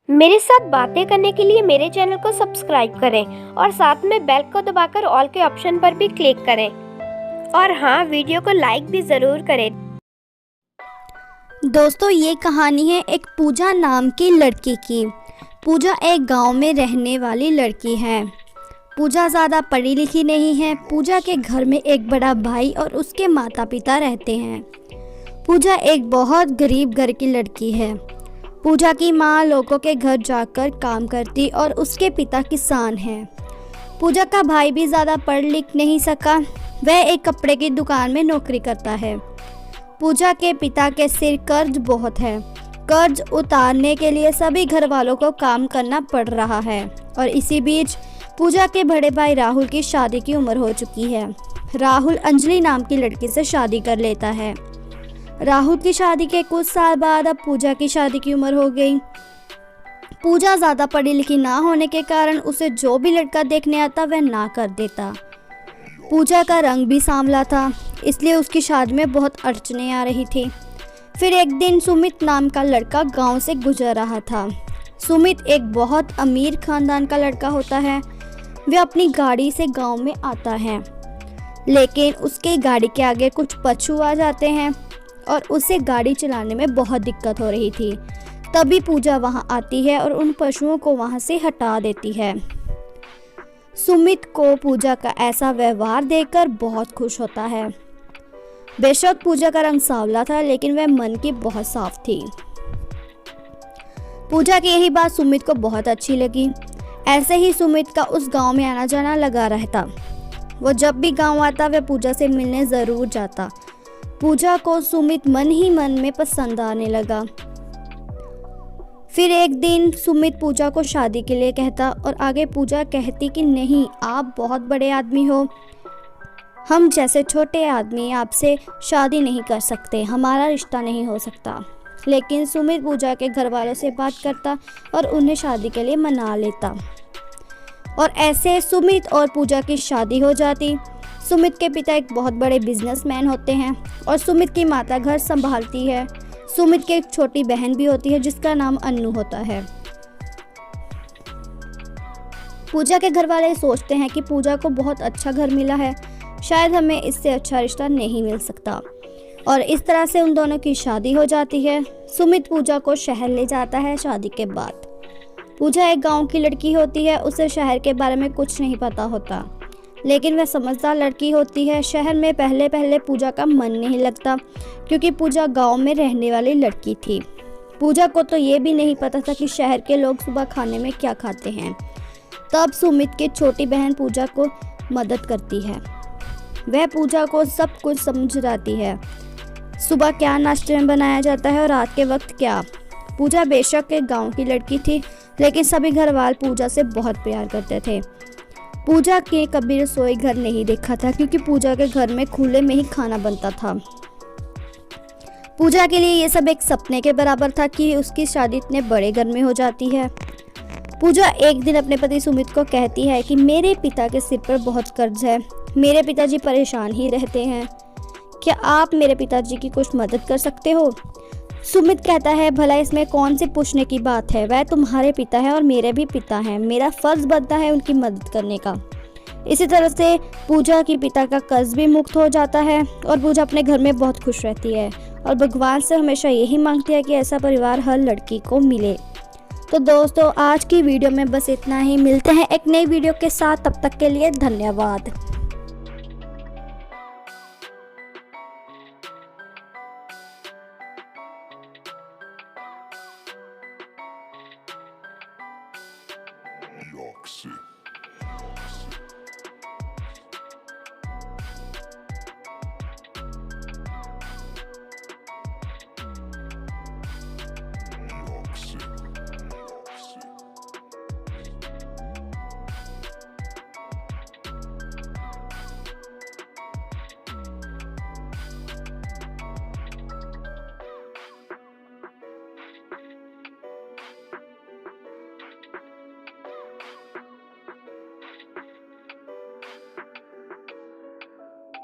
मेरे साथ बातें करने के लिए मेरे चैनल को सब्सक्राइब करें और साथ में बेल को दबाकर ऑल के ऑप्शन पर भी क्लिक करें। और हाँ, वीडियो को लाइक भी ज़रूर करें। दोस्तों, ये कहानी है एक पूजा नाम की लड़की की। पूजा एक गांव में रहने वाली लड़की है। पूजा ज़्यादा पढ़ी लिखी नहीं है। पूजा के घर में एक बड़ा भाई और उसके माता पिता रहते हैं। पूजा एक बहुत गरीब घर की लड़की है। पूजा की माँ लोगों के घर जाकर काम करती और उसके पिता किसान हैं। पूजा का भाई भी ज़्यादा पढ़ लिख नहीं सका। वह एक कपड़े की दुकान में नौकरी करता है। पूजा के पिता के सिर कर्ज बहुत है। कर्ज उतारने के लिए सभी घर वालों को काम करना पड़ रहा है। और इसी बीच पूजा के बड़े भाई राहुल की शादी की उम्र हो चुकी है। राहुल अंजलि नाम की लड़की से शादी कर लेता है। राहुल की शादी के कुछ साल बाद अब पूजा की शादी की उम्र हो गई। पूजा ज़्यादा पढ़ी लिखी ना होने के कारण उसे जो भी लड़का देखने आता वह ना कर देता। पूजा का रंग भी सांवला था, इसलिए उसकी शादी में बहुत अड़चनें आ रही थी। फिर एक दिन सुमित नाम का लड़का गांव से गुजर रहा था। सुमित एक बहुत अमीर खानदान का लड़का होता है। वह अपनी गाड़ी से गांव में आता है, लेकिन उसके गाड़ी के आगे कुछ पशु आ जाते हैं और उसे गाड़ी चलाने में बहुत दिक्कत हो रही थी। तभी पूजा वहां आती है और उन पशुओं को वहां से हटा देती है। सुमित को पूजा का ऐसा व्यवहार देखकर बहुत खुश होता है। बेशक पूजा का रंग सांवला था, लेकिन वह मन की बहुत साफ थी। पूजा की यही बात सुमित को बहुत अच्छी लगी। ऐसे ही सुमित का उस गांव में आना जाना लगा रहता। वो जब भी गांव आता वह पूजा से मिलने ज़रूर जाता। पूजा को सुमित मन ही मन में पसंद आने लगा। फिर एक दिन सुमित पूजा को शादी के लिए कहता और आगे पूजा कहती कि नहीं, आप बहुत बड़े आदमी हो, हम जैसे छोटे आदमी आपसे शादी नहीं कर सकते, हमारा रिश्ता नहीं हो सकता। लेकिन सुमित पूजा के घर वालों से बात करता और उन्हें शादी के लिए मना लेता और ऐसे सुमित और पूजा की शादी हो जाती। सुमित के पिता एक बहुत बड़े बिजनेसमैन होते हैं और सुमित की माता घर संभालती है। सुमित की एक छोटी बहन भी होती है जिसका नाम अन्नू होता है। पूजा के घर वाले सोचते हैं कि पूजा को बहुत अच्छा घर मिला है, शायद हमें इससे अच्छा रिश्ता नहीं मिल सकता, और इस तरह से उन दोनों की शादी हो जाती है। सुमित पूजा को शहर ले जाता है शादी के बाद। पूजा एक गांव की लड़की होती है, उसे शहर के बारे में कुछ नहीं पता होता, लेकिन वह समझदार लड़की होती है। शहर में पहले पहले पूजा का मन नहीं लगता, क्योंकि पूजा गांव में रहने वाली लड़की थी। पूजा को तो ये भी नहीं पता था कि शहर के लोग सुबह खाने में क्या खाते हैं। तब सुमित की छोटी बहन पूजा को मदद करती है। वह पूजा को सब कुछ समझाती है, सुबह क्या नाश्ते में बनाया जाता है और रात के वक्त क्या। पूजा बेशक एक गाँव की लड़की थी, लेकिन सभी घर वाले पूजा से बहुत प्यार करते थे। पूजा के कभी रसोई घर नहीं देखा था, क्योंकि पूजा के घर में खुले में ही खाना बनता था। पूजा के लिए ये सब एक सपने के बराबर था कि उसकी शादी इतने बड़े घर में हो जाती है। पूजा एक दिन अपने पति सुमित को कहती है कि मेरे पिता के सिर पर बहुत कर्ज है, मेरे पिताजी परेशान ही रहते हैं, क्या आप मेरे पिताजी की कुछ मदद कर सकते हो। सुमित कहता है, भला इसमें कौन से पूछने की बात है, वह तुम्हारे पिता है और मेरे भी पिता हैं, मेरा फर्ज बनता है उनकी मदद करने का। इसी तरह से पूजा के पिता का कर्ज भी मुक्त हो जाता है और पूजा अपने घर में बहुत खुश रहती है और भगवान से हमेशा यही मांगती है कि ऐसा परिवार हर लड़की को मिले। तो दोस्तों, आज की वीडियो में बस इतना ही। मिलते हैं एक नई वीडियो के साथ, तब तक के लिए धन्यवाद। Yoxi.